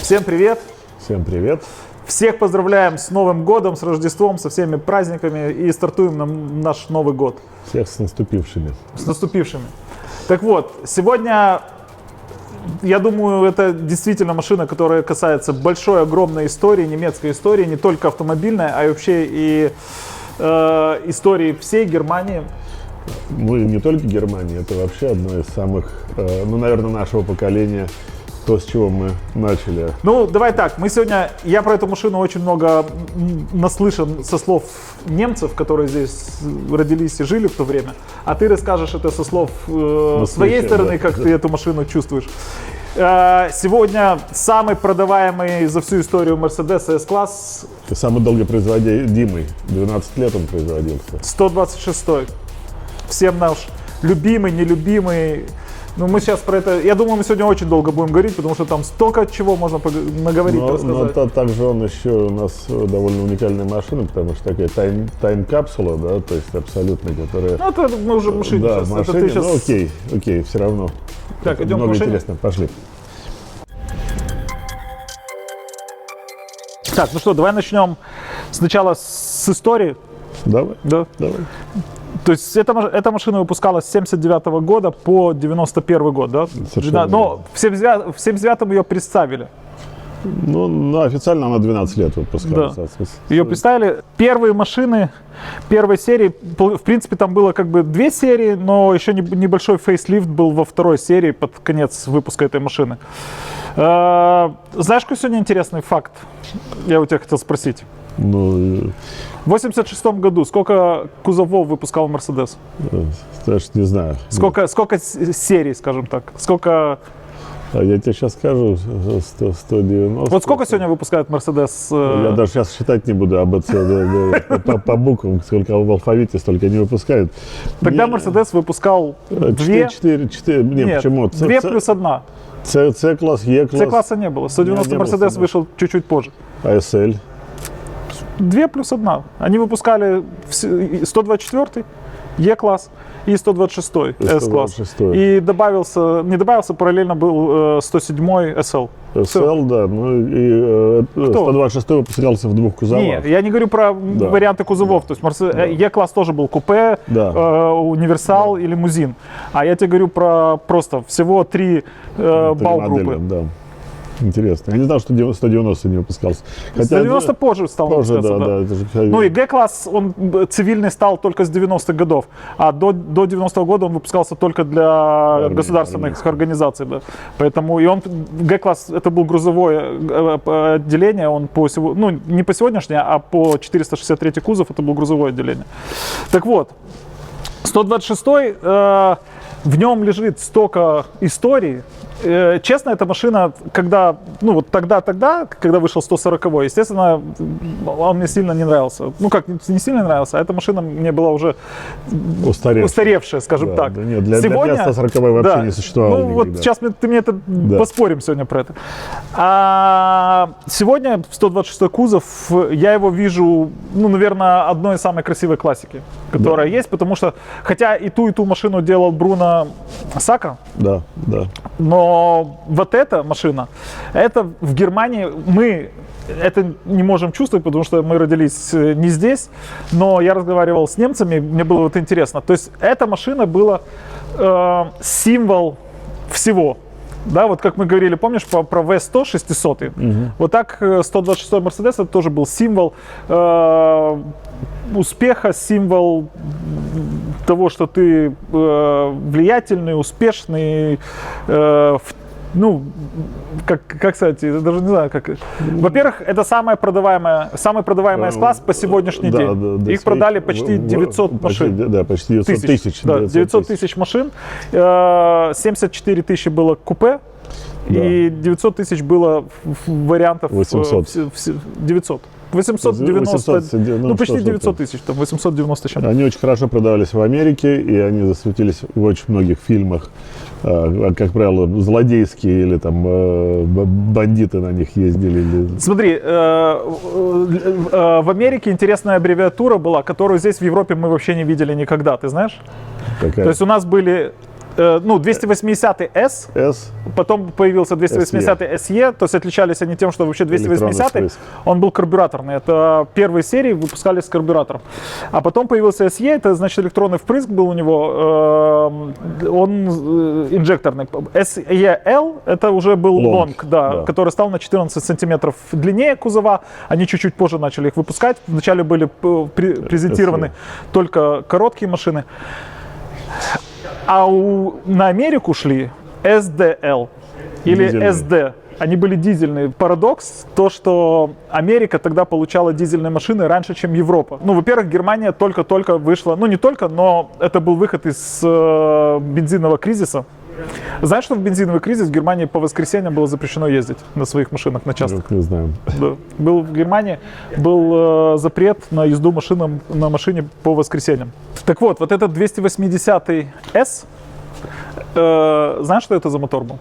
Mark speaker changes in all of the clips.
Speaker 1: Всем привет!
Speaker 2: Всем привет!
Speaker 1: Всех поздравляем с Новым годом, с Рождеством, со всеми праздниками и стартуем на наш Новый год.
Speaker 2: Всех с наступившими.
Speaker 1: С наступившими. Так вот, сегодня, я думаю, это действительно машина, которая касается большой, огромной истории, немецкой истории, не только автомобильной, а и вообще и истории всей Германии.
Speaker 2: Ну и не только Германии, это вообще одно из самых, наверное, нашего поколения, то, с чего мы начали.
Speaker 1: Ну, давай так, я про эту машину очень много наслышан со слов немцев, которые здесь родились и жили в то время, а ты расскажешь это со слов своей стороны, да, как ты эту машину чувствуешь. Сегодня самый продаваемый за всю историю Mercedes S-класс.
Speaker 2: Самый долгопроизводимый, 12 лет он производился.
Speaker 1: 126-й. Всем наш любимый, нелюбимый. Ну, мы сейчас про это, я думаю, мы сегодня очень долго будем говорить, потому что там столько чего можно наговорить, рассказать.
Speaker 2: Но также он еще у нас довольно уникальная машина, потому что такая тайм-капсула, да, то есть абсолютно, которая...
Speaker 1: Ну, это мы уже в машине
Speaker 2: да,
Speaker 1: сейчас.
Speaker 2: В машине,
Speaker 1: это ты сейчас...
Speaker 2: ну окей, все равно.
Speaker 1: Так, идем
Speaker 2: много
Speaker 1: к машине.
Speaker 2: Интересно, пошли.
Speaker 1: Так, ну что, давай начнем сначала с истории.
Speaker 2: Давай.
Speaker 1: Да.
Speaker 2: Давай.
Speaker 1: То есть эта машина выпускалась с 79 года по 91 год, да?
Speaker 2: Совершенно.
Speaker 1: Но в 79-м ее представили.
Speaker 2: Ну, официально она 12 лет выпускалась.
Speaker 1: Да. Ее представили. Первые машины первой серии, в принципе, там было как бы две серии, но еще небольшой фейслифт был во второй серии под конец выпуска этой машины. Знаешь, какой сегодня интересный факт? Я у тебя хотел спросить.
Speaker 2: Ну,
Speaker 1: в 86 году сколько кузовов выпускал Mercedes?
Speaker 2: Даже не знаю.
Speaker 1: Сколько серий, скажем так? Сколько...
Speaker 2: Я тебе сейчас скажу, 190.
Speaker 1: Вот сколько сегодня выпускает Mercedes?
Speaker 2: Я даже сейчас считать не буду об этом по буквам, сколько в алфавите, столько не выпускают.
Speaker 1: Тогда Mercedes выпускал 4.
Speaker 2: Нет, почему?
Speaker 1: 2 плюс 1.
Speaker 2: C-класс, E-класс.
Speaker 1: C-класса не было. 190 Mercedes вышел чуть-чуть позже.
Speaker 2: А SL?
Speaker 1: 2 плюс 1. Они выпускали 124 E-класс и 126 S-класс. И не добавился, параллельно был 107 SL.
Speaker 2: SL, да. Ну и 126 выпускался в двух кузовах.
Speaker 1: Нет, я не говорю про варианты кузовов.
Speaker 2: Да.
Speaker 1: То есть E-класс тоже был купе, универсал и лимузин. А я тебе говорю про просто всего 3 бау-группы.
Speaker 2: Да. Интересно. Я не знал, что 190 не выпускался.
Speaker 1: Хотя 190 позже стал выпускаться.
Speaker 2: Да.
Speaker 1: Ну и G-класс, он цивильный стал только с 90-х годов. А до 90-го года он выпускался только для государственных организаций. Да. Поэтому и он, G-класс, это был грузовое отделение. Он не по сегодняшнее, а по 463 кузов это был грузовое отделение. Так вот, 126-й, в нем лежит столько историй. Честно, эта машина, когда вышел 140-й, естественно, он мне сильно не нравился. Ну как, не сильно нравился, а эта машина мне была уже устаревшая, скажем так.
Speaker 2: Да, нет, для 140-й вообще не существовало.
Speaker 1: Ну вот сейчас ты мне это поспорим сегодня про это. А сегодня 126-й кузов, я его вижу, наверное, одной из самой красивой классики, которая есть, потому что, хотя и ту машину делал Бруно Сака.
Speaker 2: Да.
Speaker 1: Но вот эта машина, это в Германии мы это не можем чувствовать, потому что мы родились не здесь, но я разговаривал с немцами, мне было вот интересно. То есть эта машина была символ всего. Да, вот как мы говорили, помнишь, про V100 600. Вот так 126-й Mercedes это тоже был символ успеха, символ того, что ты влиятельный, успешный, как сказать, я даже не знаю, как. Во-первых, это самый продаваемый S-класс по сегодняшний день. Их продали почти 900 машин.
Speaker 2: Да, почти 900 тысяч.
Speaker 1: Да, 900 тысяч машин. 74 тысячи было купе. Да. И 900 тысяч было вариантов.
Speaker 2: 800.
Speaker 1: 900. 890, почти 900 тысяч, там 890 чем-то.
Speaker 2: Они очень хорошо продавались в Америке, и они засветились в очень многих фильмах, как правило, злодейские или там бандиты на них ездили.
Speaker 1: Смотри, в Америке интересная аббревиатура была, которую здесь в Европе мы вообще не видели никогда, ты знаешь?
Speaker 2: Какая?
Speaker 1: То есть у нас были Ну, 280S,
Speaker 2: S.
Speaker 1: потом появился 280 SE, то есть отличались они тем, что вообще 280
Speaker 2: Электронный впрыск.
Speaker 1: он был карбюраторный. Это первые серии выпускались с карбюратором. А потом появился SE, это значит электронный впрыск был у него, он инжекторный. SEL это уже был
Speaker 2: Long,
Speaker 1: long, да, который стал на 14 сантиметров длиннее кузова. Они чуть-чуть позже начали их выпускать. Вначале были презентированы только короткие машины. А на Америку шли SDL или
Speaker 2: Дизельные.
Speaker 1: SD. Они были дизельные. Парадокс то, что Америка тогда получала дизельные машины раньше, чем Европа. Ну, во-первых, Германия только-только вышла, ну не только, но это был выход из бензинового кризиса. Знаешь, что в бензиновый кризис в Германии по воскресеньям было запрещено ездить на своих машинах на частных?
Speaker 2: Не знаю.
Speaker 1: Да. Был в Германии был запрет на езду на машине по воскресеньям. Так вот, вот этот 280S, знаешь, что это за мотор был?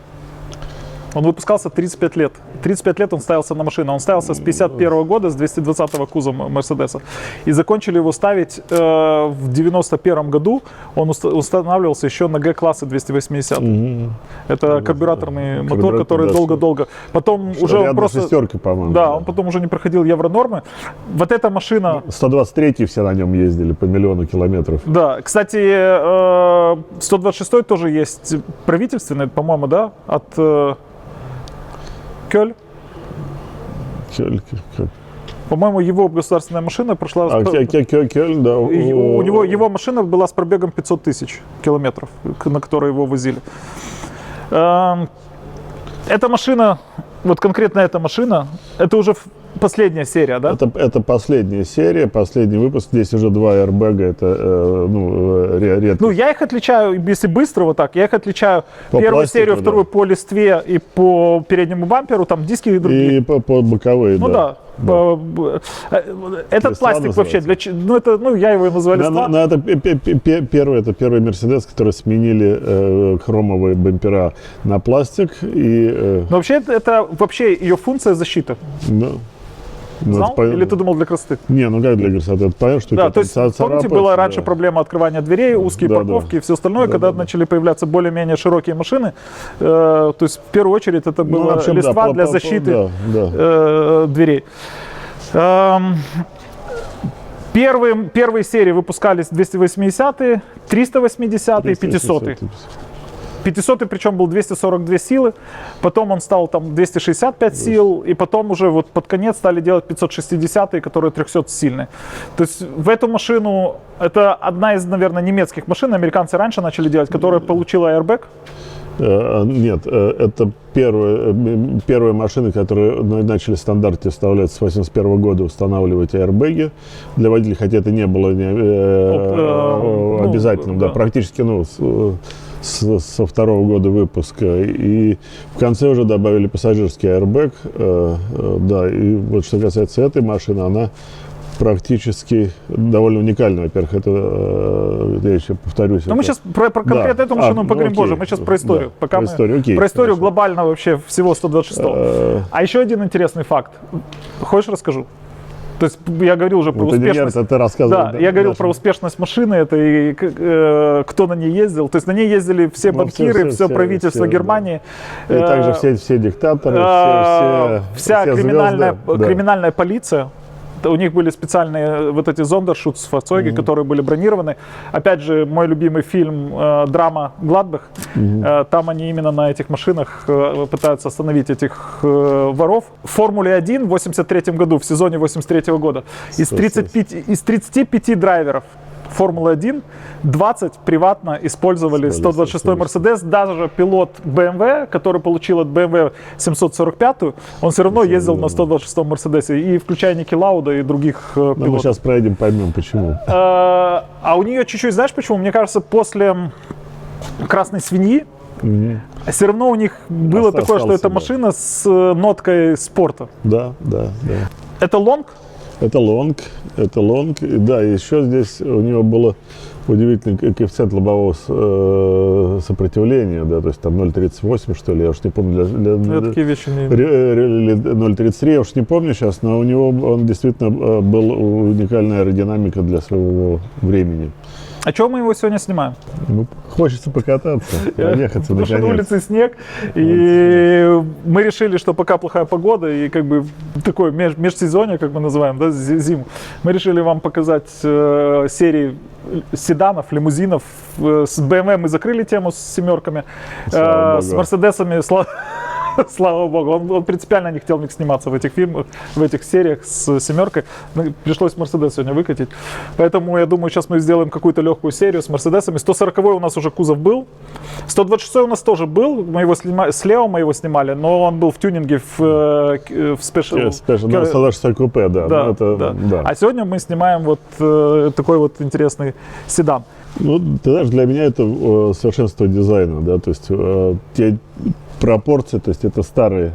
Speaker 1: Он выпускался 35 лет. 35 лет он ставился на машину. Он ставился с 51 года, с 220-го кузова Мерседеса. И закончили его ставить в 91 году. Он устанавливался еще на G-классы 280. Это карбюраторный мотор, который
Speaker 2: да,
Speaker 1: долго-долго. Потом уже он
Speaker 2: рядом
Speaker 1: просто...
Speaker 2: шестерка, по-моему.
Speaker 1: Да, он потом уже не проходил евронормы. Вот эта машина...
Speaker 2: 123 все на нем ездили по миллиону километров.
Speaker 1: Да, кстати, 126 тоже есть правительственный, по-моему, да, от Кёль. По-моему, его государственная машина прошла...
Speaker 2: Кёль, да.
Speaker 1: У него его машина была с пробегом 500 тысяч километров, на которой его возили. Эта машина, вот конкретно эта машина, это уже последняя серия, да?
Speaker 2: Это последняя серия, последний выпуск. Здесь уже два аэрбэга, это редко.
Speaker 1: Ну, я их отличаю, если быстро вот так, я их отличаю
Speaker 2: По
Speaker 1: первую
Speaker 2: пластику,
Speaker 1: серию,
Speaker 2: да.
Speaker 1: вторую по листве и по переднему бамперу, там диски и другие.
Speaker 2: И по боковые,
Speaker 1: Ну да. Этот
Speaker 2: Листва
Speaker 1: пластик вообще,
Speaker 2: называется.
Speaker 1: я его называю листва.
Speaker 2: Это первый Мерседес, который сменили хромовые бампера на пластик. И,
Speaker 1: Но вообще это вообще ее функция защита. Знал? Или ты думал для красоты?
Speaker 2: Не, ну как для красоты? Это понятно, что
Speaker 1: Да, то есть, помните, была раньше
Speaker 2: да.
Speaker 1: проблема открывания дверей, узкие
Speaker 2: Да,
Speaker 1: парковки
Speaker 2: да.
Speaker 1: и все остальное, когда начали появляться более-менее широкие машины. То есть, в первую очередь, это была
Speaker 2: вообще,
Speaker 1: листва
Speaker 2: да,
Speaker 1: для защиты дверей. Первые серии выпускались 280-е, 380-е, 500-е. 500 причем был 242 силы, потом он стал там 265 сил, и потом уже вот под конец стали делать 560, которые 300-сильные. То есть в эту машину, это одна из, наверное, немецких машин, американцы раньше начали делать, которая получила airbag.
Speaker 2: Нет, это первые машины, которые начали в стандарте вставлять с 1981 года, устанавливать аэрбэги для водителей, хотя это не было обязательным, да, практически, со второго года выпуска. И в конце уже добавили пассажирский аэрбэг. Да, и вот что касается этой машины, она практически довольно уникальна. Во-первых, это, я еще повторюсь.
Speaker 1: Но мы сейчас про конкретно эту машину поговорим позже. Мы сейчас про историю.
Speaker 2: Да, про историю, окей,
Speaker 1: про историю
Speaker 2: хорошо.
Speaker 1: глобально вообще всего 126-го. А еще один интересный факт. Хочешь, расскажу? То есть я говорил уже про успешность.
Speaker 2: Это ты рассказывал.
Speaker 1: Да, я говорил про успешность машины, это и кто на ней ездил. То есть на ней ездили все банкиры, все правительство Германии.
Speaker 2: Да. И также все диктаторы,
Speaker 1: вся
Speaker 2: все
Speaker 1: криминальная полиция. У них были специальные вот эти зондершутцфahrzeuge, которые были бронированы. Опять же, мой любимый фильм драма «Гладбах». Там они именно на этих машинах пытаются остановить этих воров. В Формуле-1 в 83 году, в сезоне 83 года, из 35 драйверов Формулы-1 20 приватно использовали 126-й Мерседес. Даже пилот BMW, который получил от BMW 745, он все равно ездил на 126-м Мерседесе, и включая Ники Лауда и других пилотов.
Speaker 2: Мы сейчас пройдем, поймем, почему.
Speaker 1: А у нее чуть-чуть, знаешь почему? Мне кажется, после «Красной свиньи» все равно у них было такое, что это машина с ноткой спорта.
Speaker 2: Да.
Speaker 1: Это лонг?
Speaker 2: Это лонг, да, и еще здесь у него было удивительный коэффициент лобового сопротивления, да, то есть там 0,38, что ли, я уж не помню.
Speaker 1: Я такие вещи не...
Speaker 2: 0,33, я уж не помню сейчас, но у него он действительно был уникальная аэродинамика для своего времени.
Speaker 1: А чего мы его сегодня снимаем?
Speaker 2: Ну, хочется покататься, проехаться
Speaker 1: Потому что на
Speaker 2: наконец.
Speaker 1: улице снег, и мы решили, что пока плохая погода, и как бы такое межсезонье, как мы называем, да, зиму, мы решили вам показать серии седанов, лимузинов. С BMW мы закрыли тему с семерками,
Speaker 2: Слава
Speaker 1: с
Speaker 2: богу.
Speaker 1: Мерседесами, слава богу, он принципиально не хотел не сниматься в этих фильмах, в этих сериях с семеркой. Пришлось Мерседес сегодня выкатить. Поэтому я думаю, сейчас мы сделаем какую-то легкую серию с Мерседесами. 140-й у нас уже кузов был. 126-й у нас тоже был. Мы его слева мы его снимали, но он был в тюнинге в спешл.
Speaker 2: Ну, 126 купе, да.
Speaker 1: Да,
Speaker 2: ну, это,
Speaker 1: да.
Speaker 2: да.
Speaker 1: А сегодня мы снимаем вот такой вот интересный седан.
Speaker 2: Ну, ты знаешь, для меня это совершенство дизайна, да, то есть те пропорции, то есть это старые,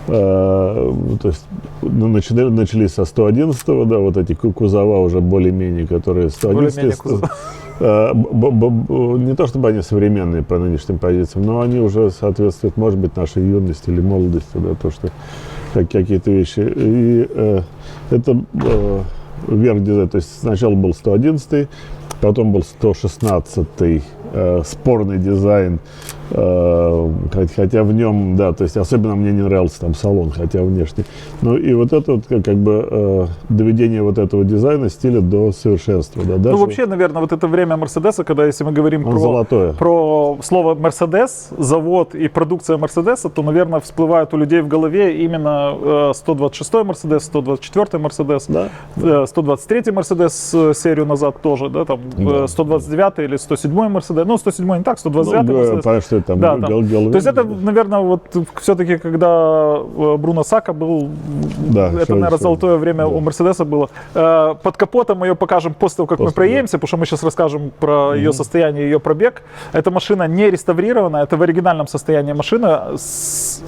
Speaker 2: то есть начались со 111-го, да, вот эти кузова уже более-менее, которые 111-е, не то чтобы они современные по нынешним позициям, но они уже соответствуют, может быть, нашей юности или молодости, да, то, что какие-то вещи. И это верх дизайна, то есть сначала был 111-й, потом был 116-й, спорный дизайн, хотя в нем, да, то есть особенно мне не нравился там салон, хотя внешне. Ну и вот это вот как бы доведение вот этого дизайна, стиля до совершенства. Да, даже
Speaker 1: Ну вообще, наверное, вот это время Мерседеса, когда если мы говорим про слово Мерседес, завод и продукция Мерседеса, то, наверное, всплывают у людей в голове именно 126-й Мерседес, 124-й Мерседес,
Speaker 2: да.
Speaker 1: 123-й Мерседес серию назад тоже, да, там
Speaker 2: Да.
Speaker 1: 129-й или 107-й Мерседес, ну 107-й не так, 129-й
Speaker 2: Ну,
Speaker 1: Мерседес.
Speaker 2: понятно, что это там,
Speaker 1: Да, там. То есть это, наверное, вот все-таки, когда Бруно Сака был,
Speaker 2: да,
Speaker 1: это, наверное, золотое время у Мерседеса было. Под капотом мы ее покажем после того, как мы проедемся, потому что мы сейчас расскажем про ее состояние, ее пробег. Эта машина не реставрированная, это в оригинальном состоянии машина.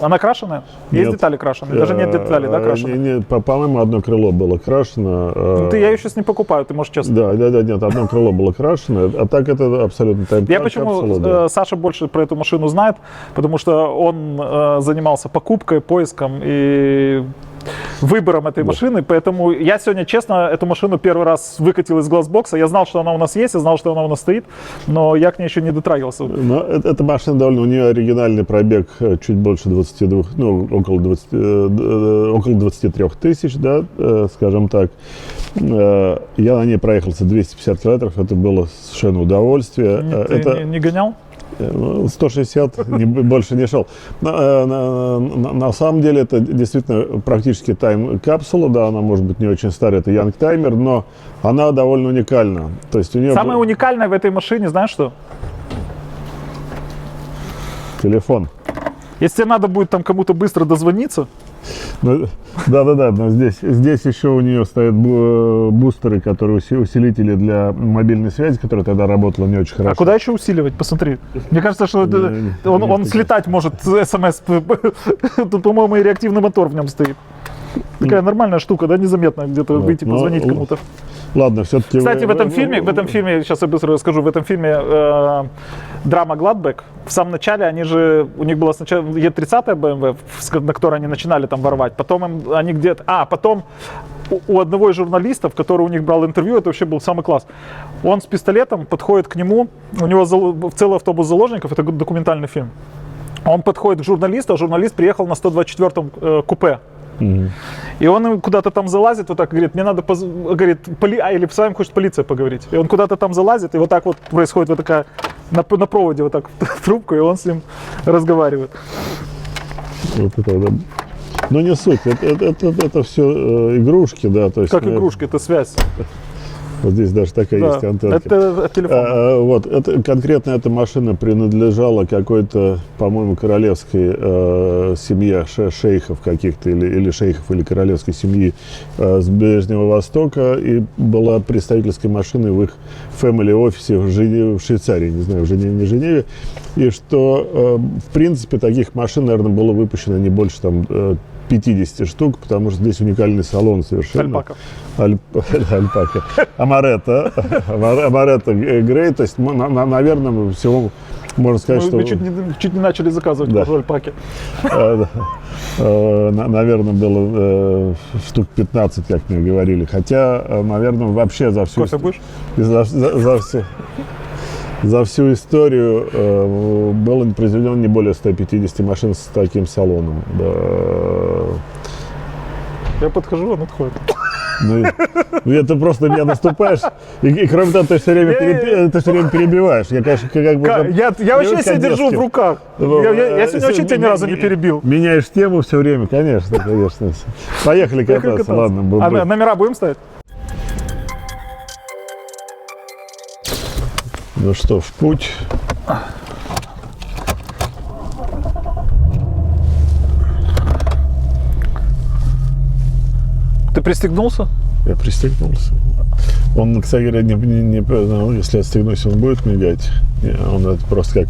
Speaker 1: Она крашеная? Есть
Speaker 2: Нет.
Speaker 1: детали крашеные? Даже нет деталей, да, крашеные?
Speaker 2: По-моему, одно крыло было крашено.
Speaker 1: Я ее сейчас не покупаю, ты можешь честно.
Speaker 2: Да, нет, одно крыло было крашено, а так это абсолютно
Speaker 1: Я почему Саша больше про эту машину знает, потому что он занимался покупкой, поиском и выбором этой машины, поэтому я сегодня, честно, эту машину первый раз выкатил из глазбокса. Я знал, что она у нас есть, я знал, что она у нас стоит, но я к ней еще не дотрагивался.
Speaker 2: Но эта машина довольно, у нее оригинальный пробег чуть больше 22, ну, около 23 тысяч, да, скажем так. Я на ней проехался 250 километров, это было совершенно удовольствие.
Speaker 1: Ты не гонял?
Speaker 2: 160, больше не шел. На самом деле это действительно практически тайм-капсула, да, она может быть не очень старая, это Young Timer, но она довольно уникальна. То есть у нее
Speaker 1: Самое уникальное в этой машине, знаешь что?
Speaker 2: Телефон.
Speaker 1: Если тебе надо будет там кому-то быстро дозвониться.
Speaker 2: Да, но здесь еще у нее стоят бустеры, которые усилители для мобильной связи, которая тогда работала не очень хорошо.
Speaker 1: А куда еще усиливать? Посмотри. Мне кажется, что он слетать может смс. Тут, по-моему, и реактивный мотор в нем стоит. Такая нормальная штука, да, незаметно где-то выйти, позвонить кому-то.
Speaker 2: Ладно, все-таки...
Speaker 1: Кстати, в этом фильме, сейчас я быстро расскажу, в этом фильме драма Гладбек, в самом начале у них была сначала Е30 BMW, на которой они начинали там воровать, потом они где-то... потом у одного из журналистов, который у них брал интервью, это вообще был самый класс, он с пистолетом подходит к нему, у него целый автобус заложников, это документальный фильм, он подходит к журналисту, а журналист приехал на 124-м купе. И он куда-то там залазит, вот так говорит, мне надо, говорит, или с вами хочет полиция поговорить. И он куда-то там залазит, и вот так вот происходит вот такая, на проводе вот так трубку, и он с ним разговаривает.
Speaker 2: Вот это, да. Но не суть, это все игрушки, да. То есть,
Speaker 1: как игрушки, это связь.
Speaker 2: Вот здесь даже такая есть антенна.
Speaker 1: Это телефон.
Speaker 2: Вот, конкретно эта машина принадлежала какой-то, по-моему, королевской семье шейхов каких-то, или шейхов, или королевской семьи с Ближнего Востока, и была представительской машиной в их family-офисе в Швейцарии, не знаю, в Женеве, не Женеве, и что, в принципе, таких машин, наверное, было выпущено не больше там 50 штук, потому что здесь уникальный салон совершенно. Альпака. Амаретто Грей, то есть, наверное, всего Можно сказать, что...
Speaker 1: Мы чуть не начали заказывать
Speaker 2: Да.
Speaker 1: кожу альпаки.
Speaker 2: Наверное, было штук 15, как мне говорили. Хотя, наверное, вообще за всю...
Speaker 1: Кофе будешь?
Speaker 2: За всю историю было произведено не более 150 машин с таким салоном. Да.
Speaker 1: Я подхожу, он отходит.
Speaker 2: Ну, это просто на меня наступаешь. И кроме того, ты все время перебиваешь. Я, конечно, как бы...
Speaker 1: Я вообще себя держу в руках. Я сегодня вообще тебя ни разу не перебил.
Speaker 2: Меняешь тему все время, конечно. Поехали кататься. Ладно,
Speaker 1: А номера будем ставить?
Speaker 2: Ну что, в путь.
Speaker 1: Ты пристегнулся?
Speaker 2: Я пристегнулся. Он, кстати говоря, если я отстегнусь, он будет мигать. Он это просто как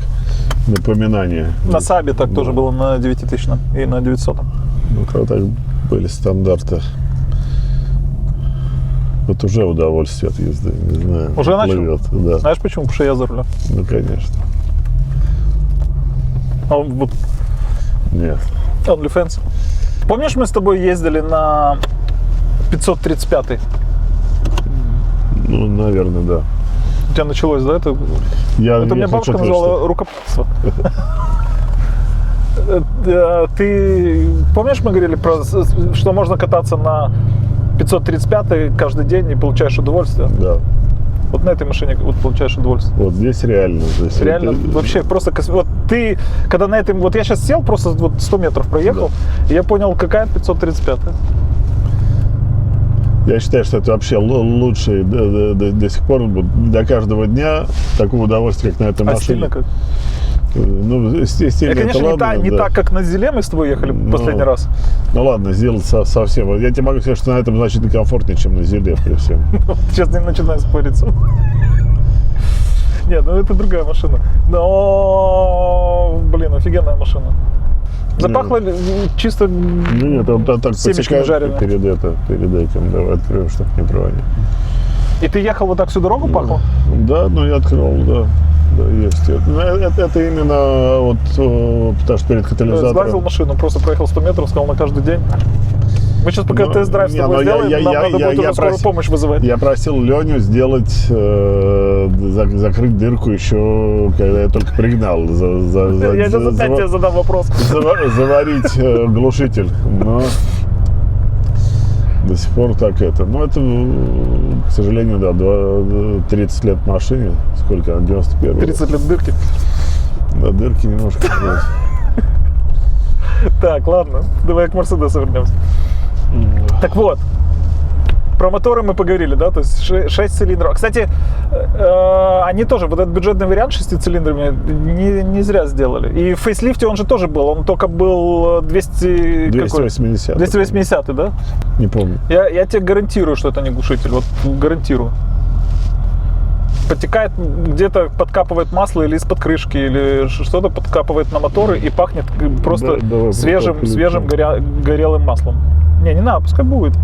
Speaker 2: напоминание.
Speaker 1: На Сабе так тоже было на 9000 и на 900.
Speaker 2: Ну, когда так были стандарты. Вот уже удовольствие от езды, не знаю.
Speaker 1: Уже начал?
Speaker 2: Плывет, да.
Speaker 1: Знаешь почему? Потому что я за рулем.
Speaker 2: Ну, конечно.
Speaker 1: А он вот
Speaker 2: Нет.
Speaker 1: OnlyFans. Помнишь, мы с тобой ездили на 535-й?
Speaker 2: Ну, наверное, да.
Speaker 1: У тебя началось, да? Это
Speaker 2: Я
Speaker 1: меня бабушка
Speaker 2: хочу
Speaker 1: назвала рукоприкладство. Ты помнишь, мы говорили про, что можно кататься на 535 каждый день и получаешь удовольствие?
Speaker 2: Да.
Speaker 1: Вот на этой машине вот получаешь удовольствие.
Speaker 2: Вот здесь реально. Здесь
Speaker 1: Реально, вообще просто... Вот ты, когда на этом... Вот я сейчас сел, просто вот 100 метров проехал, и я понял, какая 535.
Speaker 2: Я считаю, что это вообще лучший до сих пор для каждого дня такого удовольствия, как на этой
Speaker 1: А
Speaker 2: машине.
Speaker 1: стильно как?
Speaker 2: Ну, стильно,
Speaker 1: Я, конечно,
Speaker 2: это ладно,
Speaker 1: не так, как на Зиле мы с тобой ехали последний раз.
Speaker 2: Ну ладно, сделать совсем. Вот я тебе могу сказать, что на этом значительно комфортнее, чем на Зиле при всем.
Speaker 1: Сейчас не начинаю спорить. Нет, ну это другая машина. Но, блин, офигенная машина. Запахло чисто
Speaker 2: Ну нет, он так
Speaker 1: семечками жареными.
Speaker 2: перед этим. Давай откроем, чтобы не проводить.
Speaker 1: И ты ехал вот так всю дорогу пахло?
Speaker 2: Да, ну я открыл, да. Да, есть. Это именно вот, потому что перед катализатором...
Speaker 1: Сглазил машину, просто проехал 100 метров, сказал на каждый день. Мы сейчас пока тест-драйв с тобой сделаем, нам надо будет уже скорую помощь вызывать.
Speaker 2: Я просил Леню сделать, закрыть дырку еще, когда я только пригнал.
Speaker 1: Я сейчас опять тебе задам вопрос.
Speaker 2: Заварить глушитель. Но до сих пор так это. Но это, к сожалению, да, 30 лет машине. Сколько? 91.
Speaker 1: 30 лет дырки.
Speaker 2: Да, дырки немножко.
Speaker 1: Так, ладно, давай к Мерседесу вернемся. Так вот, про моторы мы поговорили, да, то есть 6 цилиндров. Кстати, они тоже, вот этот бюджетный вариант 6 цилиндрами не зря сделали. И в фейслифте он же тоже был, он только был
Speaker 2: 280.
Speaker 1: 280, да?
Speaker 2: Не помню.
Speaker 1: Я тебе гарантирую, что это не глушитель, вот гарантирую. Потекает, где-то подкапывает масло или из-под крышки, или что-то подкапывает на моторы и пахнет просто свежим горелым маслом. Не надо, пускай будет.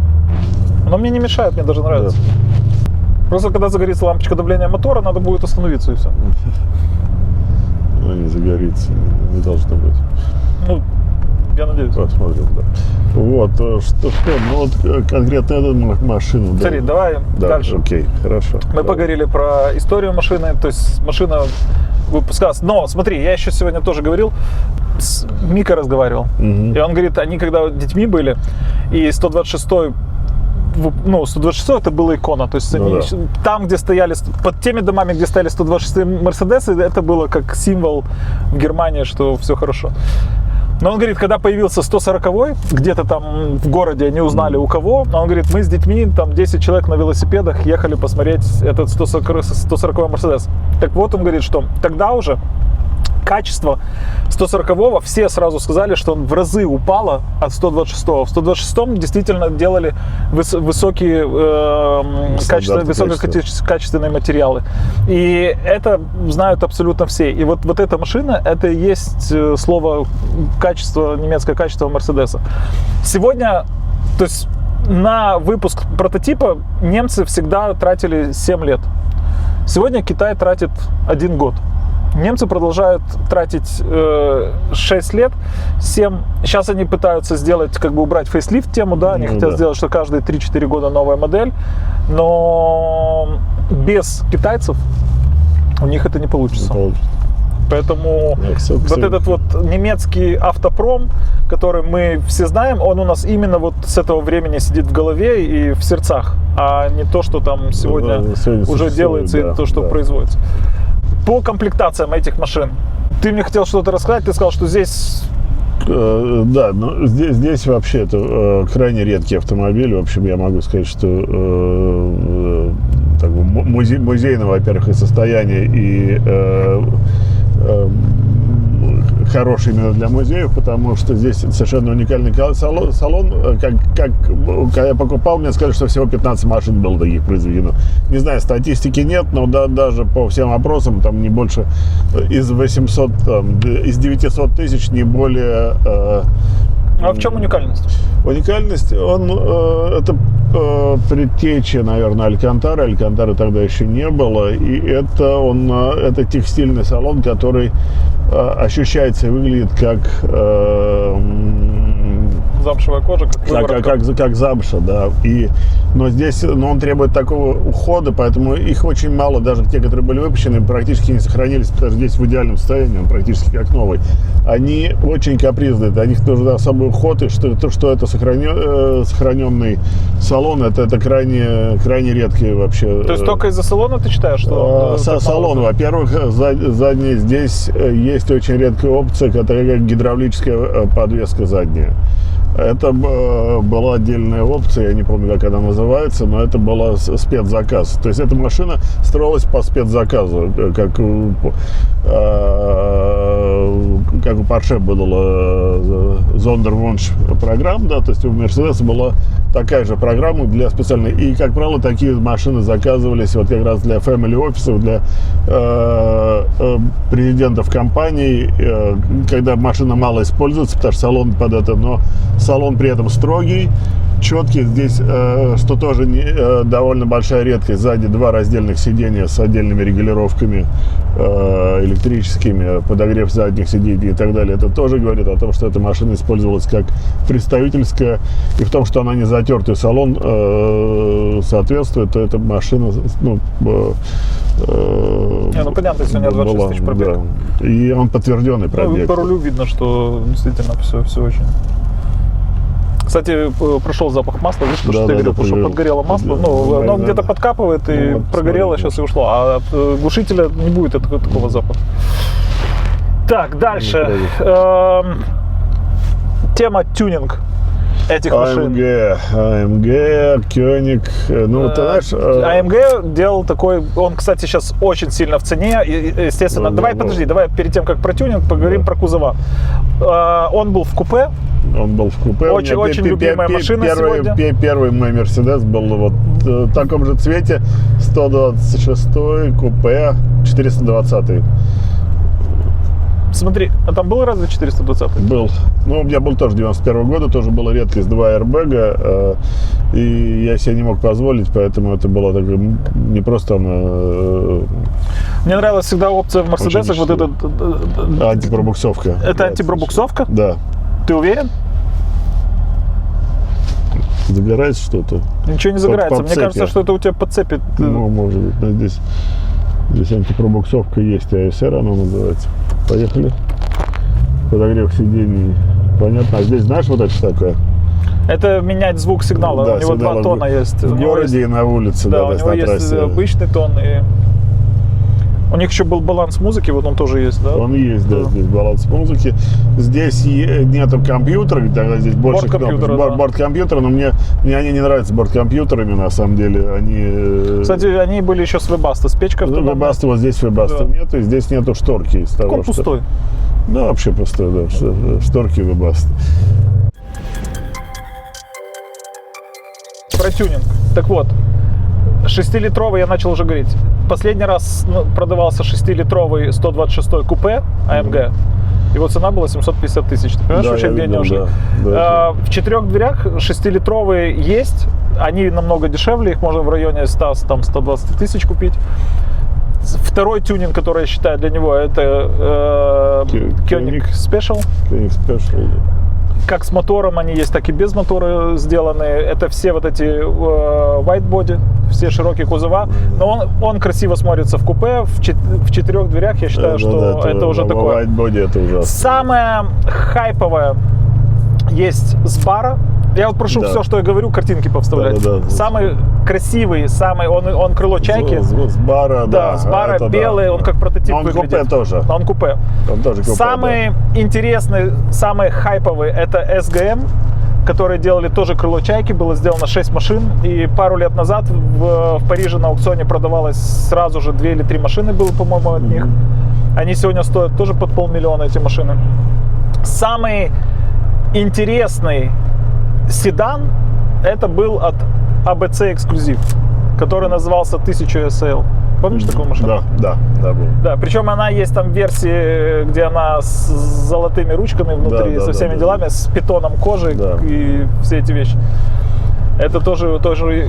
Speaker 1: Оно мне не мешает, мне даже нравится. Да. Просто когда загорится лампочка давления мотора, надо будет остановиться и все.
Speaker 2: Ну, не загорится, не должно быть.
Speaker 1: Ну, я надеюсь.
Speaker 2: Посмотрим, да. Вот, что, ну вот конкретно эту машину.
Speaker 1: Смотри,
Speaker 2: да.
Speaker 1: давай
Speaker 2: Да,
Speaker 1: дальше.
Speaker 2: Окей, хорошо.
Speaker 1: Мы поговорили про историю машины, то есть машина выпускалась. Но, смотри, я еще сегодня тоже говорил, с Мика разговаривал. И он говорит, они когда детьми были, и 126-й, ну, 126 это была икона, то есть они, там, где стояли, под теми домами, где стояли 126 Мерседесы, это было как символ в Германии, что все хорошо. Но он говорит, когда появился 140-й, где-то там в городе, не узнали у кого, он говорит, мы с детьми, там 10 человек на велосипедах ехали посмотреть этот 140-й Мерседес. Так вот, он говорит, что тогда уже качество 140-го все сразу сказали, что он в разы упало от 126-го. В 126-м действительно делали высокие качественные материалы. И это знают абсолютно все. И вот эта машина, это и есть слово качество, немецкое качество Мерседеса. Сегодня, то есть на выпуск прототипа немцы всегда тратили 7 лет. Сегодня Китай тратит 1 год. Немцы продолжают тратить 6 лет, 7. Сейчас они пытаются сделать, как бы убрать фейслифт тему, да, они хотят сделать, что каждые 3-4 года новая модель, но без китайцев у них это не получится. Поэтому вот этот вот немецкий автопром, который мы все знаем, он у нас именно вот с этого времени сидит в голове и в сердцах, а не то, что там сегодня уже делается, и то, что производится. По комплектациям этих машин. Ты мне хотел что-то рассказать, ты сказал, что здесь...
Speaker 2: Да, но здесь вообще это крайне редкий автомобиль. В общем, я могу сказать, что музейного, во-первых, и состояния, и хороший именно для музеев, потому что здесь совершенно уникальный салон. Когда я покупал, мне сказали, что всего 15 машин было таких произведено. Не знаю, статистики нет, но даже по всем опросам там не больше из 800, из 900 тысяч не более.
Speaker 1: А в чем уникальность?
Speaker 2: Уникальность, это предтеча, наверное, Алькантары. Алькантары тогда еще не было. И это текстильный салон, который ощущается и выглядит как
Speaker 1: замшевая кожа,
Speaker 2: как замша, да. Но он требует такого ухода, поэтому их очень мало, даже те, которые были выпущены, практически не сохранились, потому что здесь в идеальном состоянии, он практически как новый. Они очень капризные, для них нужен особый уход, и что это сохраненный салон, это крайне редкий вообще.
Speaker 1: То есть только из-за салона ты считаешь, что
Speaker 2: салон, во-первых, задний здесь есть очень редкая опция, которая как гидравлическая подвеска задняя. Это была отдельная опция, я не помню, как она называется, но это была спецзаказ. То есть эта машина строилась по спецзаказу, как у Porsche была Sonderwunsch программа, да, то есть у Mercedes была такая же программа для специальной. И, как правило, такие машины заказывались вот как раз для family офисов, для президентов компаний, когда машина мало используется, потому что салон под это, но салон при этом строгий, четкий. Здесь, что тоже довольно большая редкость, сзади 2 раздельных сиденья с отдельными регулировками электрическими, подогрев задних сидений и так далее. Это тоже говорит о том, что эта машина использовалась как представительская, и в том, что она не затертый салон соответствует, то эта машина,
Speaker 1: понятно, если у меня 26 тысяч пробег.
Speaker 2: Да. И он подтвержденный пробег.
Speaker 1: По рулю видно, что действительно все очень. Кстати, прошел запах масла, видишь, что ты говорил, потому что подгорело масло, оно где-то подкапывает и прогорело, сейчас и ушло, а от глушителя не будет такого запаха. Так, дальше. Тема тюнинг этих машин.
Speaker 2: AMG, Koenig, ты знаешь...
Speaker 1: AMG делал такой, он, кстати, сейчас очень сильно в цене, естественно. Давай перед тем, как про тюнинг, поговорим про кузова. Он был в купе. Очень любимая машина сегодня.
Speaker 2: Первый мой Mercedes был вот в таком же цвете, 126 купе, 420.
Speaker 1: Смотри, а там был разве 420?
Speaker 2: Был. У меня был тоже 91 года, тоже была редкость, 2 аэрбэга, и я себе не мог позволить, поэтому это было так, не просто...
Speaker 1: Мне нравилась всегда опция в Мерседесах, вот эта...
Speaker 2: Антипробуксовка.
Speaker 1: Это антипробуксовка?
Speaker 2: Да.
Speaker 1: Ты уверен?
Speaker 2: Загорается что-то?
Speaker 1: Ничего не загорается. Мне кажется, что это у тебя подцепит.
Speaker 2: Может быть, но здесь антипробуксовка есть, ASR оно называется. Поехали. Подогрев сидений. Понятно. А здесь знаешь вот это что такое?
Speaker 1: Это менять звук сигнала. Да, у него 2 тона есть.
Speaker 2: В городе и на улице.
Speaker 1: Да, у него есть обычный тон и... У них еще был баланс музыки, вот он тоже есть, да?
Speaker 2: Он есть, да, здесь баланс музыки. Здесь нету компьютера, тогда здесь больше борт-компьютера, но мне они не нравятся борт-компьютерами, на самом деле.
Speaker 1: Кстати, они были еще с Webasto, с печкой автономной.
Speaker 2: Webasto, вот здесь Webasto нету, и здесь нету шторки.
Speaker 1: Он пустой.
Speaker 2: Да, вообще пустой, да, шторки Webasto.
Speaker 1: Про тюнинг. Так вот, 6-литровый я начал уже говорить. Последний раз продавался 6-литровый 126 купе AMG. Его цена была 750 тысяч. Ты понимаешь, вообще, где они ушли? Да. В 4 дверях 6-литровые есть. Они намного дешевле. Их можно в районе 100-120 тысяч купить. Второй тюнинг, который я считаю для него, это Koenig Special.
Speaker 2: Koenig Special.
Speaker 1: Как с мотором они есть, так и без мотора сделаны. Это все вот эти white body, все широкие кузова. Но он красиво смотрится в купе, в 4 дверях. Я считаю, что это уже такое.
Speaker 2: White body это ужасно.
Speaker 1: Самое хайповое есть с бара. Я вот прошу все, что я говорю, картинки повставлять. Самый красивый, он крыло чайки.
Speaker 2: С бара,
Speaker 1: да. С бара белый, он как прототип
Speaker 2: он
Speaker 1: выглядит.
Speaker 2: Купе тоже.
Speaker 1: Он купе.
Speaker 2: Он тоже купе,
Speaker 1: самый интересный, самый хайповый это SGM, которые делали тоже крыло чайки. Было сделано 6 машин. И пару лет назад в Париже на аукционе продавалось сразу же 2 или 3 машины было, по-моему, от них. Они сегодня стоят тоже под 500 000 эти машины. Самый интересный седан это был от ABC эксклюзив, который назывался 1000 SL. Помнишь такую машину?
Speaker 2: Да, был.
Speaker 1: Да, причем она есть там в версии, где она с золотыми ручками внутри, со всеми делами, с питоном кожи и все эти вещи. Это тоже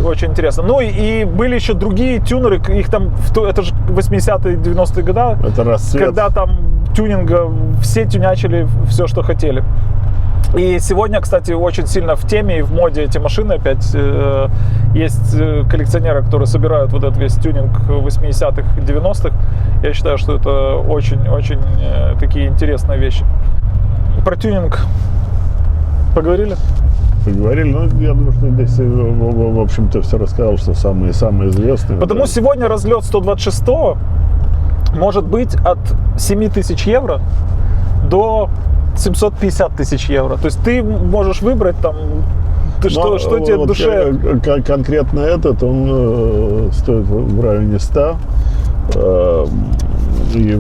Speaker 1: очень интересно. Ну и были еще другие тюнеры, их там, это же 80-е, 90-е годы.
Speaker 2: Это расцвет.
Speaker 1: Когда там тюнинга, все тюнячили все, что хотели. И сегодня, кстати, очень сильно в теме и в моде эти машины опять. Есть коллекционеры, которые собирают вот этот весь тюнинг 80-х, 90-х. Я считаю, что это очень-очень такие интересные вещи. Про тюнинг поговорили?
Speaker 2: Поговорили, но я думаю, что здесь, в общем-то, все рассказал, что самые известные.
Speaker 1: Потому сегодня разлет 126-го может быть от 7 тысяч евро до 750 тысяч евро. То есть ты можешь выбрать там, что тебе в душе.
Speaker 2: Конкретно этот, он стоит в районе 100. И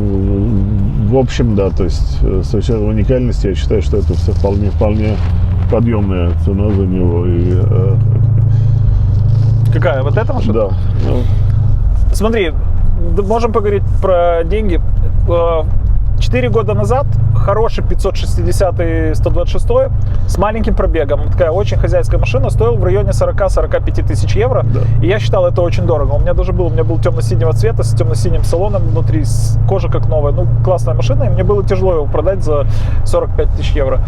Speaker 2: в общем, да, то есть с учетом уникальности я считаю, что это все вполне подъемная цена за него. И,
Speaker 1: какая? Вот эта машина?
Speaker 2: Да.
Speaker 1: Смотри, можем поговорить про деньги. 4 года назад хороший 560-й 126 с маленьким пробегом, такая очень хозяйская машина, стоил в районе 40-45 тысяч евро.
Speaker 2: Да.
Speaker 1: И я считал это очень дорого. У меня был темно-синего цвета, с темно-синим салоном внутри, кожа как новая. Ну, классная машина, и мне было тяжело его продать за 45 тысяч евро.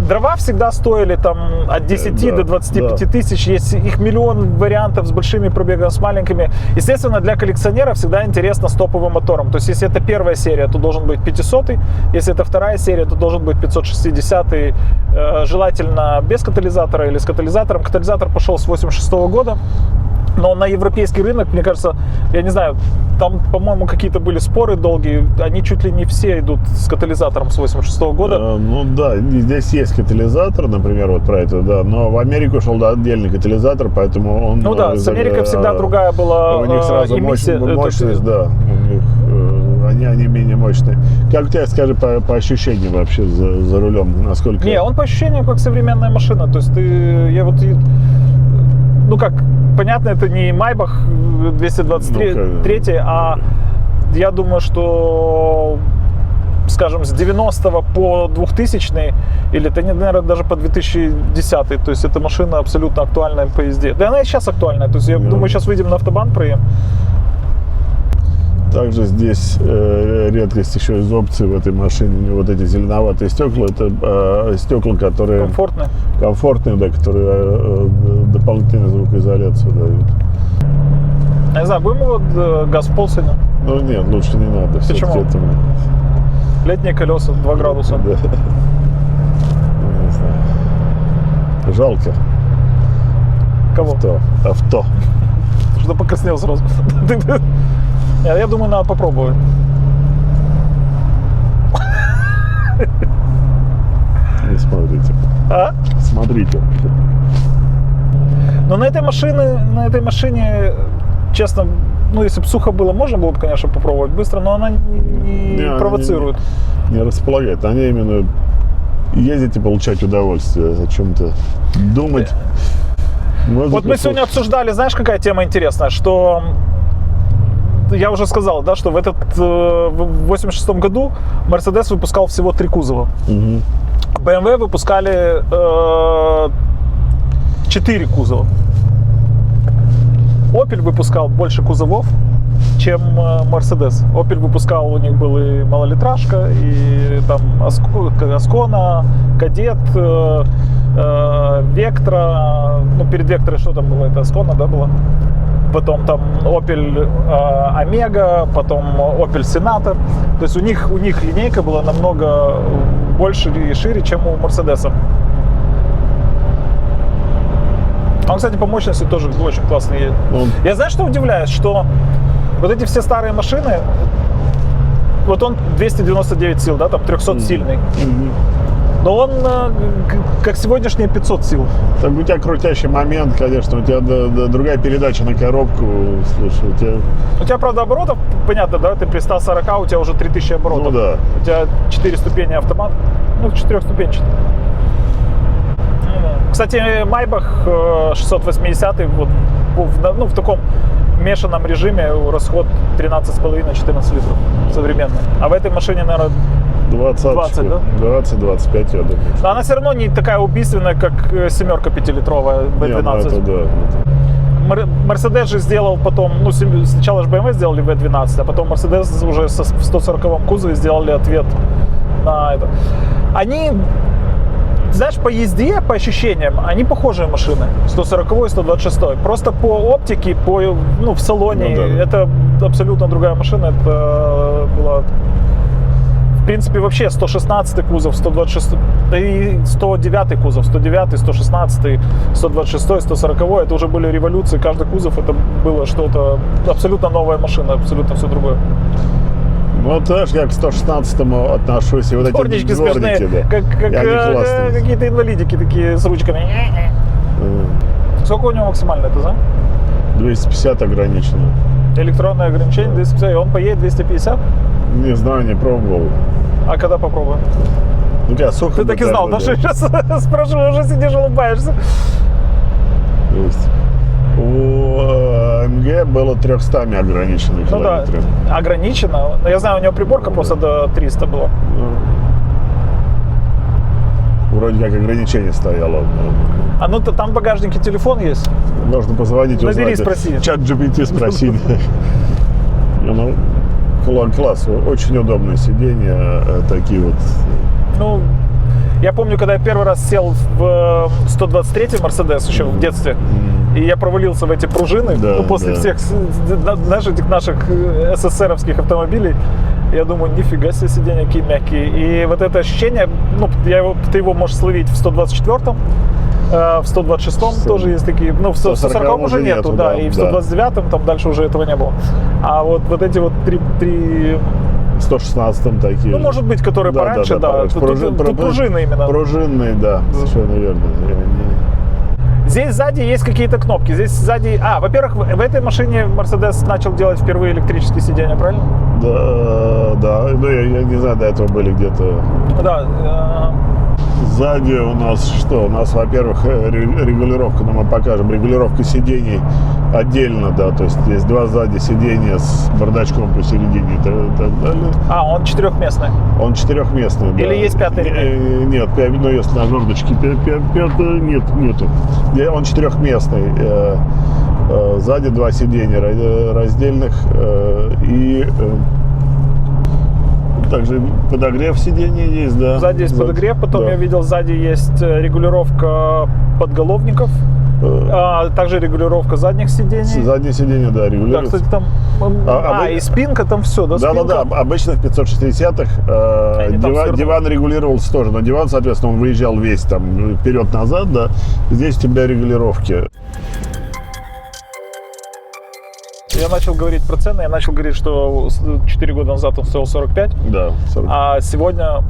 Speaker 1: Дрова всегда стоили там от 10 до 25 тысяч. Есть их миллион вариантов с большими пробегами, с маленькими. Естественно, для коллекционера всегда интересно с топовым мотором. То есть, если это первая серия, то должен быть 500-й. Если это вторая серия, то должен быть 560-й, желательно без катализатора или с катализатором. Катализатор пошел с 86 года. Но на европейский рынок, мне кажется, я не знаю, там, по-моему, какие-то были споры долгие, они чуть ли не все идут с катализатором с 86 года.
Speaker 2: Ну да, здесь есть катализатор, например, вот про это, да, но в Америку шел отдельный катализатор, поэтому он...
Speaker 1: Ну да, с Америкой всегда другая была
Speaker 2: у них сразу мощность, да, у них, они менее мощные. Как у тебя, скажи, по ощущениям вообще за рулем, насколько...
Speaker 1: Не, он по ощущениям как современная машина, то есть ну как, понятно, это не Maybach 223, а я думаю, что, скажем, с 90 по 2000 или, наверное, даже по 2010, то есть эта машина абсолютно актуальная по езде. Да она и сейчас актуальная, то есть я думаю, сейчас выйдем на автобан, проедем.
Speaker 2: Также здесь редкость еще из опций в этой машине, вот эти зеленоватые стекла, это стекла, которые комфортные, да, которые дополнительную звукоизоляцию дают.
Speaker 1: Я не знаю, будем его газ в пол сегодня?
Speaker 2: Ну нет, лучше не надо.
Speaker 1: Почему? Летние колеса, 2 градуса.
Speaker 2: Да. Не знаю. Жалко.
Speaker 1: Кого?
Speaker 2: Авто.
Speaker 1: Что покраснел сразу. Я думаю, надо попробовать.
Speaker 2: Не смотрите.
Speaker 1: А?
Speaker 2: Смотрите.
Speaker 1: Но на этой машине, честно, ну если бы сухо было, можно было бы, конечно, попробовать быстро, но она не провоцирует.
Speaker 2: Не располагает. Они именно ездить и получать удовольствие, о чем-то думать.
Speaker 1: Вот мы сегодня обсуждали, знаешь, какая тема интересная, что я уже сказал, да, что в 86 году Mercedes выпускал всего 3 кузова. BMW выпускали 4 кузова. Opel выпускал больше кузовов, чем Mercedes. Opel выпускал, у них был и малолитражка, и там Ascona, Кадет, Vectra. Ну, перед Vectra что там было? Это Ascona, да, было? Потом там Opel Omega, потом Opel Senator. То есть у них линейка была намного больше и шире, чем у Mercedes. Он, кстати, по мощности тоже очень классный едет. Я, знаешь, что удивляюсь? Что вот эти все старые машины, вот он 299 сил, да, там 300-сильный. Но он, как сегодняшний, 500 сил.
Speaker 2: Так у тебя крутящий момент, конечно, у тебя другая передача на коробку, слушай,
Speaker 1: У тебя, правда, оборотов, понятно, да, ты при 140, у тебя уже 3000 оборотов.
Speaker 2: Ну да.
Speaker 1: У тебя 4 ступени автомат, ну, 4-ступенчатый. Кстати, Maybach 680 вот, ну, в таком мешанном режиме расход 13,5-14 литров современный. А в этой машине, наверное, 20, да?
Speaker 2: 20-25, я думаю.
Speaker 1: Но она все равно не такая убийственная, как семерка 5-литровая V12.
Speaker 2: Ну это да.
Speaker 1: Mercedes же сделал потом, ну, сначала же BMW сделали V12, а потом Mercedes уже в 140-м кузове сделали ответ на это. Они, знаешь, по езде, по ощущениям, они похожие машины. 140 и 126. Просто по оптике, ну, в салоне,
Speaker 2: Ну, да.
Speaker 1: это абсолютно другая машина. Это была, в принципе, вообще 116 кузов, 126, да и 109 кузов, 109, 116, 126, 140. Это уже были революции. Каждый кузов это было что-то, абсолютно новая машина, абсолютно все другое.
Speaker 2: Ну, знаешь, я к 116-му отношусь, и вот эти
Speaker 1: Дворнички смешные,
Speaker 2: дворники, да.
Speaker 1: как какие-то инвалидики такие с ручками. Сколько у него максимально, ты знаешь?
Speaker 2: 250 ограничено.
Speaker 1: Электронное ограничение 250, и он поедет 250?
Speaker 2: Не знаю, не пробовал.
Speaker 1: А когда попробуем?
Speaker 2: Ну, я сухо.
Speaker 1: Ты так и знал, да, что я сейчас спрашиваю, уже сидишь, улыбаешься.
Speaker 2: То есть у МГ было 300 ограничено
Speaker 1: Ну да,
Speaker 2: километров.
Speaker 1: ограничено. Но я знаю, у него приборка просто до 300 была.
Speaker 2: Ну, вроде как ограничение стояло.
Speaker 1: А ну там в багажнике телефон есть?
Speaker 2: Можно позвонить,
Speaker 1: Набери,
Speaker 2: узнать.
Speaker 1: спроси.
Speaker 2: Чат GPT спросить. Ну, класс, очень удобные сиденья, такие вот.
Speaker 1: Ну, я помню, когда я первый раз сел в 123-й Mercedes еще в детстве, и я провалился в эти пружины,
Speaker 2: Да,
Speaker 1: ну, после
Speaker 2: да.
Speaker 1: всех, знаешь, этих наших СССРовских автомобилей, я думаю, нифига себе сиденья какие мягкие. И вот это ощущение, ну, ты его можешь словить в 124-м, в 126-м тоже есть такие, ну, в 140-м уже нету, да, и в 129-м там дальше уже этого не было. А вот эти вот три
Speaker 2: В 116-м такие.
Speaker 1: ну, может быть, которые
Speaker 2: Да,
Speaker 1: пораньше, да.
Speaker 2: пораньше.
Speaker 1: Тут пружины именно.
Speaker 2: Пружинные, да, совершенно верно.
Speaker 1: Здесь сзади есть какие-то кнопки. Здесь сзади... во-первых, в этой машине Mercedes начал делать впервые электрические сиденья, правильно?
Speaker 2: Да. Ну, я не знаю, до этого были где-то.
Speaker 1: Да.
Speaker 2: Сзади у нас что? У нас, во-первых, регулировка, но мы покажем, регулировка сидений отдельно, да, то есть есть два сзади сиденья с бардачком посередине и так далее.
Speaker 1: Он четырехместный.
Speaker 2: Он четырехместный, да.
Speaker 1: Или есть пятый ремень?
Speaker 2: Нет, ну если на жердочке пятый, нету. Он четырехместный. Сзади два сиденья раздельных и также подогрев сиденья есть, да.
Speaker 1: Сзади есть подогрев, потом
Speaker 2: да.
Speaker 1: я видел, сзади есть регулировка подголовников, также регулировка задних сидений.
Speaker 2: Заднее сиденье, да,
Speaker 1: Да,
Speaker 2: регулируется.
Speaker 1: кстати, там... и спинка, там все, да?
Speaker 2: Да. Обычно в 560-х диван регулировался тоже. Но диван, соответственно, он выезжал весь там вперед-назад, да. Здесь у тебя регулировки.
Speaker 1: Я начал говорить про цены, я начал говорить, что 4 года назад он стоил 45,
Speaker 2: Да, 40.
Speaker 1: а сегодня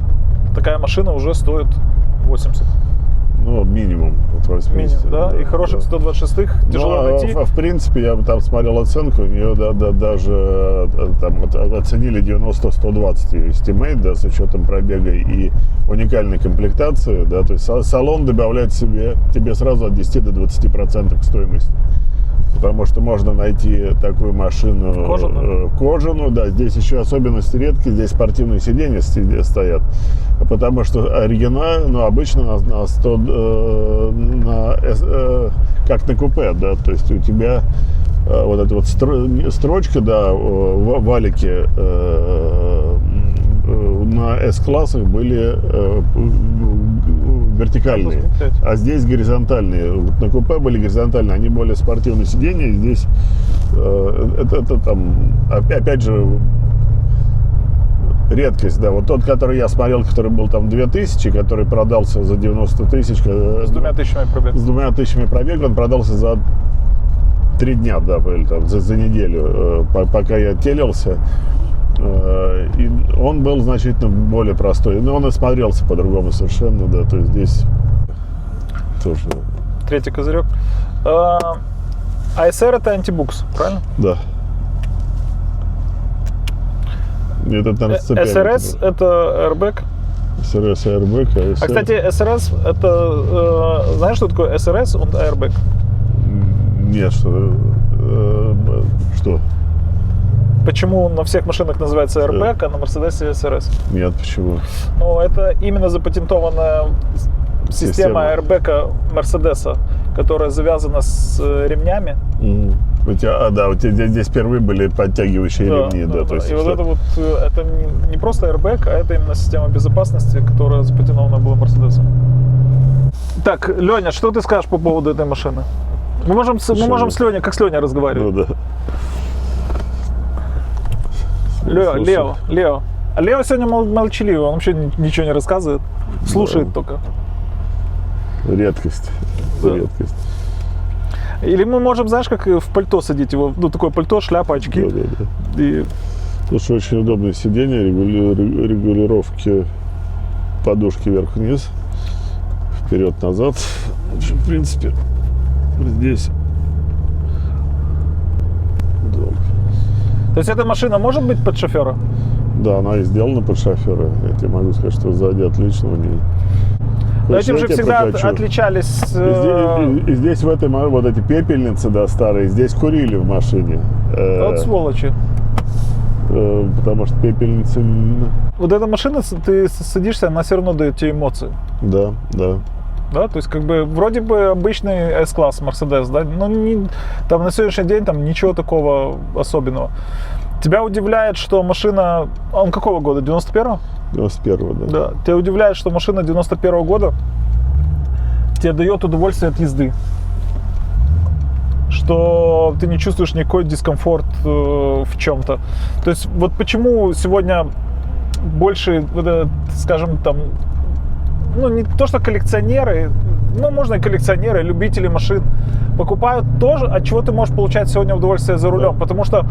Speaker 1: такая машина уже стоит 80.
Speaker 2: Ну, минимум. Вот 80,
Speaker 1: Минимум, да? И хороших 126-х тяжело найти.
Speaker 2: В принципе, я там смотрел оценку, у нее даже там, оценили 90-120 ее estimate, да, с учетом пробега и уникальной комплектации, да, то есть салон добавляет тебе сразу от 10 до 20% к стоимости. Потому что можно найти такую машину кожаную, да, здесь еще особенности редкие, здесь спортивные сиденья стоят, потому что оригинал, ну, обычно как на купе, да, то есть у тебя вот эта вот строчка, да, валики на S-классах были вертикальные, а здесь горизонтальные. Вот на купе были горизонтальные, они более спортивные сиденья. Здесь это там, опять же, редкость, да. Вот тот, который я смотрел, который был там 2000, который продался за 90 тысяч.
Speaker 1: С 2000 пробег.
Speaker 2: С 2000 пробег он продался за 3 дня, да, или там, за неделю, пока я телился. И он был значительно более простой. Но он и смотрелся по-другому совершенно, да. То есть здесь тоже...
Speaker 1: Третий козырек. ASR это антибукс, правильно?
Speaker 2: Да. Это там
Speaker 1: SRS это airbag.
Speaker 2: SRS airbag, ASR.
Speaker 1: А, кстати, SRS это... знаешь, что такое SRS und airbag?
Speaker 2: Нет, что?
Speaker 1: Почему на всех машинах называется airbag, а на Мерседесе SRS?
Speaker 2: Нет, почему?
Speaker 1: Ну, это именно запатентованная система airbag Мерседеса, которая завязана с ремнями.
Speaker 2: У тебя здесь впервые были подтягивающие ремни, да. То есть
Speaker 1: и вот это вот, это не просто airbag, а это именно система безопасности, которая запатентована была Мерседесом. Так, Леня, что ты скажешь по поводу этой машины? Мы можем с Леней, как с Леней разговаривать.
Speaker 2: Ну да.
Speaker 1: Лео. А Лео сегодня молчаливый, он вообще ничего не рассказывает, слушает только.
Speaker 2: Редкость.
Speaker 1: Да.
Speaker 2: Редкость.
Speaker 1: Или мы можем, знаешь, как в пальто садить его, ну такое пальто, шляпа, очки.
Speaker 2: Да.
Speaker 1: И...
Speaker 2: Слушай, очень удобное сиденье, регулировки подушки вверх-вниз, вперед-назад. В принципе, здесь удобно.
Speaker 1: То есть эта машина может быть под шофера?
Speaker 2: Да, она и сделана под шофера. Я тебе могу сказать, что сзади отлично у нее.
Speaker 1: Но этим же всегда отличались...
Speaker 2: И здесь в этой вот эти пепельницы, да, старые, здесь курили в машине.
Speaker 1: Вот сволочи.
Speaker 2: Потому что пепельницы...
Speaker 1: Вот эта машина, ты садишься, она все равно дает тебе эмоции.
Speaker 2: Да, да.
Speaker 1: Да, то есть как бы вроде бы обычный S-класс Mercedes, да, но там на сегодняшний день там ничего такого особенного. Тебя удивляет, что машина, он какого года, 91-го?
Speaker 2: 91-го, да.
Speaker 1: Да, тебя удивляет, что машина 91-го года тебе дает удовольствие от езды. Что ты не чувствуешь никакой дискомфорт в чем-то. То есть вот почему сегодня больше, скажем, там, ну не то, что коллекционеры, ну можно и коллекционеры, любители машин покупают то, от чего ты можешь получать сегодня удовольствие за рулем. Да. Потому что,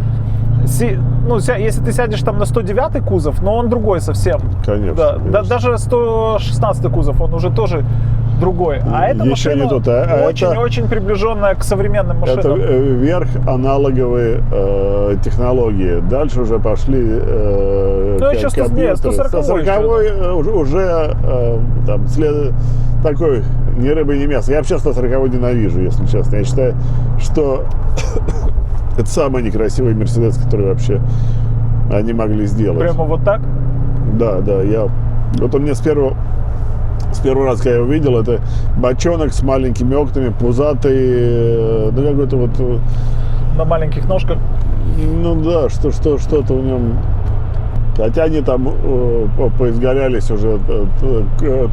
Speaker 1: ну, если ты сядешь там на 109-й кузов, но он другой совсем.
Speaker 2: Конечно,
Speaker 1: да,
Speaker 2: конечно.
Speaker 1: Даже 116-й кузов, он уже тоже другой. А эта машина очень приближенная к современным машинам.
Speaker 2: Это верх аналоговой технологии. Дальше уже пошли
Speaker 1: ну, еще 140-й
Speaker 2: уже там, такой ни рыбы, ни мяса. Я вообще 140-й ненавижу, если честно. Я считаю, что это самый некрасивый Мерседес, который вообще они могли сделать.
Speaker 1: Прямо вот так?
Speaker 2: Да. Вот он мне с первого раза, когда я его видел, это бочонок с маленькими окнами, пузатый, ну какой-то вот...
Speaker 1: На маленьких ножках?
Speaker 2: Ну да, что-то в нем... Хотя они там поизгорялись уже,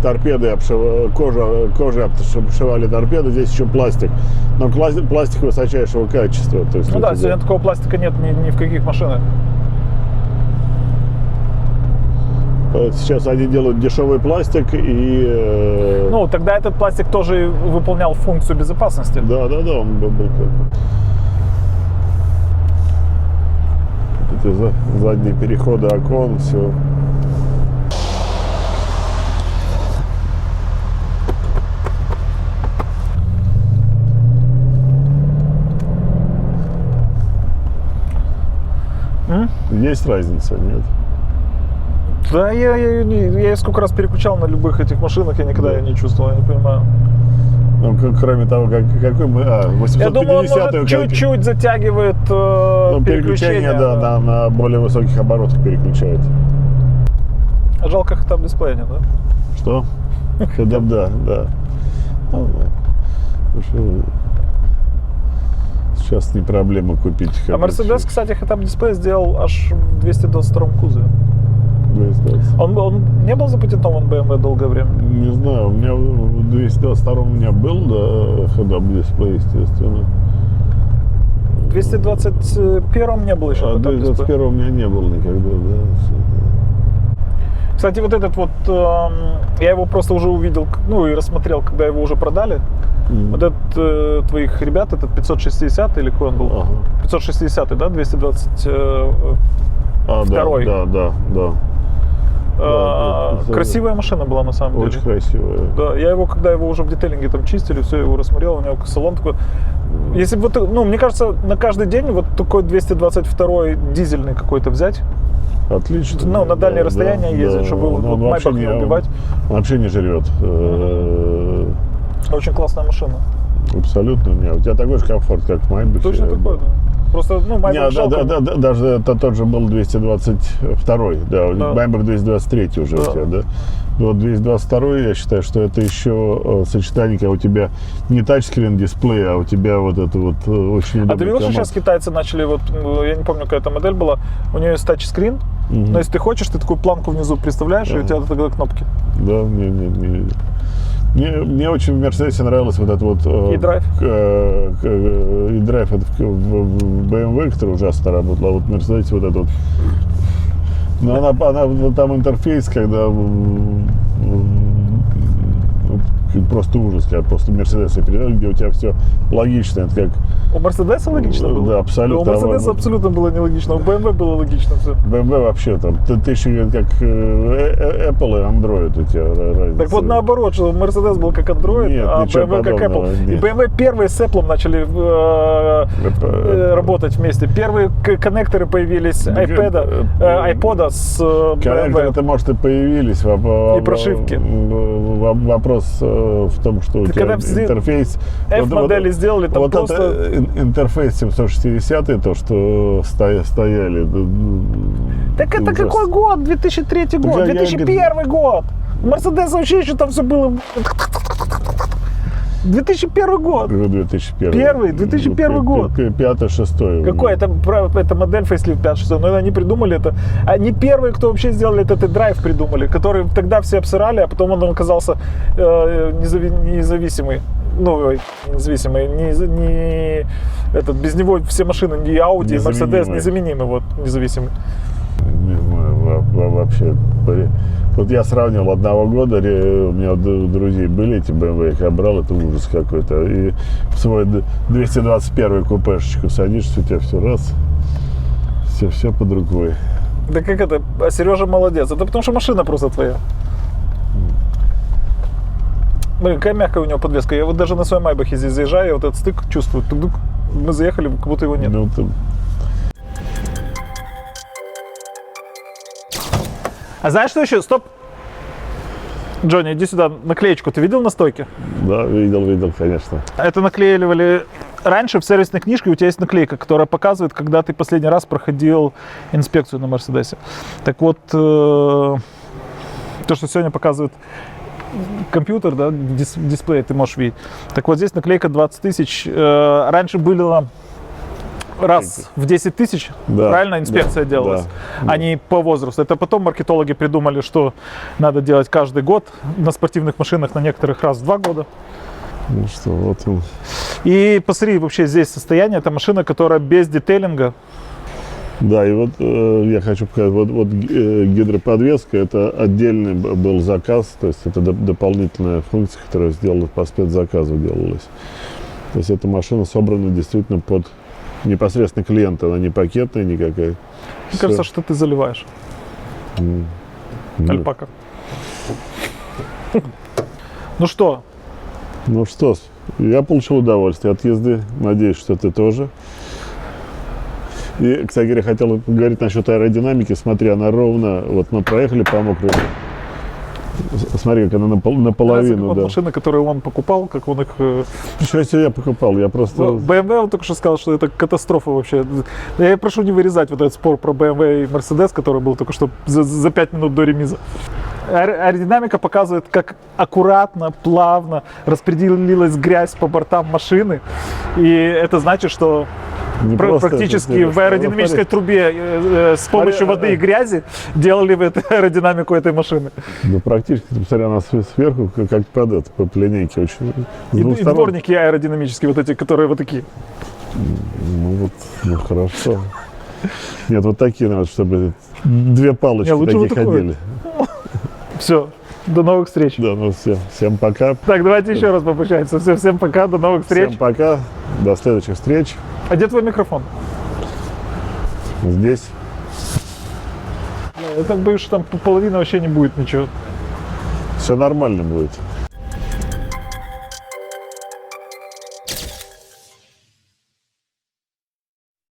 Speaker 2: торпеды, кожей обшивали торпеды, здесь еще пластик. Но пластик высочайшего качества. То есть,
Speaker 1: ну да, сегодня такого пластика нет ни в каких машинах.
Speaker 2: Сейчас они делают дешевый пластик и...
Speaker 1: Ну, тогда этот пластик тоже выполнял функцию безопасности.
Speaker 2: Да, он был как... Эти задние переходы окон, все. Есть разница, нет?
Speaker 1: Да, я сколько раз переключал на любых этих машинах, я никогда ее не чувствовал, я не понимаю.
Speaker 2: Ну, кроме того, какой мы... 850-й...
Speaker 1: Я думаю, он может чуть-чуть затягивает переключение.
Speaker 2: Да, на более высоких оборотах переключает.
Speaker 1: А жалко, там дисплея нет, да?
Speaker 2: Что? Да. Сейчас Сейчас не проблема купить.
Speaker 1: А Mercedes, кстати, head-up дисплей сделал аж в 222 кузове.
Speaker 2: 220.
Speaker 1: Он не был запатентован BMW долгое время?
Speaker 2: Не знаю, у меня в 222 у меня был, да, head-up дисплей, естественно.
Speaker 1: В 221 не было еще
Speaker 2: А в
Speaker 1: head-up дисплея.
Speaker 2: 221 у меня не было никогда, да.
Speaker 1: Кстати, вот этот вот, я его просто уже увидел, ну и рассмотрел, когда его уже продали. Вот этот твоих ребят, этот 560 или какой он был?
Speaker 2: Ага.
Speaker 1: 560, да, 220 второй.
Speaker 2: Да. Да,
Speaker 1: красивая машина была на самом деле.
Speaker 2: Очень красивая.
Speaker 1: Да, я его, когда его уже в детейлинге там чистили, все, его рассмотрел, у него салон такой. Если бы, ну, мне кажется, на каждый день вот такой 222 дизельный какой-то взять.
Speaker 2: Отлично.
Speaker 1: Ну, на дальние расстояния ездить, чтобы вот Майбах не убивать.
Speaker 2: Он вообще не жрет.
Speaker 1: Очень классная машина.
Speaker 2: Абсолютно. У тебя такой же комфорт, как в Майбахе.
Speaker 1: Точно такой, да. Просто, ну, Майбах жалко.
Speaker 2: Даже это тот же был 222, да. Майбах 223 уже у тебя, да. Вот 222, я считаю, что это еще сочетание, когда у тебя не тачскрин дисплей, а у тебя вот это вот очень удобный.
Speaker 1: А ты видел, что сейчас китайцы начали, вот, я не помню, какая это модель была, у нее есть тачскрин, но если ты хочешь, ты такую планку внизу представляешь, и у тебя тогда кнопки.
Speaker 2: Да, мне очень в Мерседесе нравилось вот это вот...
Speaker 1: E-Drive?
Speaker 2: E-Drive это в BMW, который ужасно работал, а вот в Мерседесе вот это вот... Но она там интерфейс, когда просто ужас, когда просто Мерседес передают, где у тебя все логично, это как...
Speaker 1: У Мерседеса логично было?
Speaker 2: Да, абсолютно.
Speaker 1: У Мерседеса абсолютно было нелогично, у BMW было логично все.
Speaker 2: BMW вообще там, ты еще как Apple и Android у тебя разница.
Speaker 1: Так вот наоборот, что Mercedes был как Android,
Speaker 2: нет,
Speaker 1: а BMW как Apple.
Speaker 2: Нет.
Speaker 1: И BMW первые с Apple начали работать вместе. Первые коннекторы появились iPod с BMW.
Speaker 2: Коннекторы-то, может, и появились.
Speaker 1: И прошивки.
Speaker 2: Вопрос в том, что у тебя интерфейс...
Speaker 1: F-модели сделали, там
Speaker 2: вот
Speaker 1: просто...
Speaker 2: это интерфейс 760, то, что стояли.
Speaker 1: Так это какой год? 2003 год, 2001 год. Мерседес вообще еще там все было... 2001 год.
Speaker 2: 2001.
Speaker 1: 2001 год.
Speaker 2: 5-6.
Speaker 1: Какой? Это модель фейслифт 5-6. Но они придумали это. Они первые, кто вообще сделали этот драйв, придумали, который тогда все обсирали, а потом он оказался независимый. Ну, независимый. Без него все машины, ни Audi, и Mercedes незаменимы. Вот, независимый.
Speaker 2: Не знаю, вообще. Вот я сравнивал одного года, у меня друзей были эти BMW, я их брал, это ужас какой-то. И в свой 221 купешечку садишься, у тебя все раз, все под рукой.
Speaker 1: Да как это? А Сережа молодец. Это потому что машина просто твоя. Блин, какая мягкая у него подвеска. Я вот даже на своей Майбахе здесь заезжаю, я вот этот стык чувствую. Мы заехали, как будто его нет.
Speaker 2: Ну,
Speaker 1: А знаешь, что еще? Стоп! Джонни, иди сюда. Наклеечку ты видел на стойке?
Speaker 2: Да, видел, конечно.
Speaker 1: Это наклеивали раньше в сервисной книжке. У тебя есть наклейка, которая показывает, когда ты последний раз проходил инспекцию на Мерседесе. Так вот, то, что сегодня показывает компьютер, да, дисплей, ты можешь видеть. Так вот, здесь наклейка 20 тысяч. Раньше было... раз в 10 тысяч,
Speaker 2: да,
Speaker 1: правильно, инспекция делалась,
Speaker 2: да.
Speaker 1: А не по возрасту. Это потом маркетологи придумали, что надо делать каждый год. На спортивных машинах на некоторых раз в 2 года.
Speaker 2: Ну что, вот он.
Speaker 1: И посмотри, вообще здесь состояние. Это машина, которая без детейлинга.
Speaker 2: Да, и вот я хочу показать, вот гидроподвеска, это отдельный был заказ, то есть это дополнительная функция, которая сделана по спецзаказу делалась. То есть эта машина собрана действительно под непосредственно клиента, она не пакетная никакая.
Speaker 1: Мне кажется, что ты заливаешь. Альпака. Ну что?
Speaker 2: Ну что, я получил удовольствие от езды. Надеюсь, что ты тоже. И, кстати говоря, хотел поговорить насчет аэродинамики. Смотри, она ровно, вот мы проехали по мокрой. Смотри, как она наполовину.
Speaker 1: Вот
Speaker 2: да.
Speaker 1: машины, которые он покупал, как он их...
Speaker 2: Что себе я покупал? Я просто...
Speaker 1: BMW, он только что сказал, что это катастрофа вообще. Я прошу не вырезать вот этот спор про BMW и Mercedes, который был только что за 5 минут до ремиза. Аэродинамика показывает, как аккуратно, плавно распределилась грязь по бортам машины. И это значит, что
Speaker 2: Не просто
Speaker 1: практически
Speaker 2: это
Speaker 1: в аэродинамической трубе с помощью воды и грязи делали в эту аэродинамику этой машины.
Speaker 2: Да, практически, ты посмотри, она сверху, как по линейке очень. С
Speaker 1: И
Speaker 2: двух сторон.
Speaker 1: дворники аэродинамические, вот эти, которые вот такие.
Speaker 2: Ну вот, ну хорошо. Нет, вот такие надо, чтобы две палочки
Speaker 1: Не, лучше
Speaker 2: такие
Speaker 1: вот такое.
Speaker 2: ходили.
Speaker 1: Все, до новых встреч.
Speaker 2: Да, ну всем пока.
Speaker 1: Так, давайте еще раз попрощаемся. Всем пока, до новых встреч.
Speaker 2: Всем пока. До следующих встреч.
Speaker 1: А где твой микрофон?
Speaker 2: Здесь.
Speaker 1: Я так боюсь, что там половина вообще не будет ничего.
Speaker 2: Все нормально будет.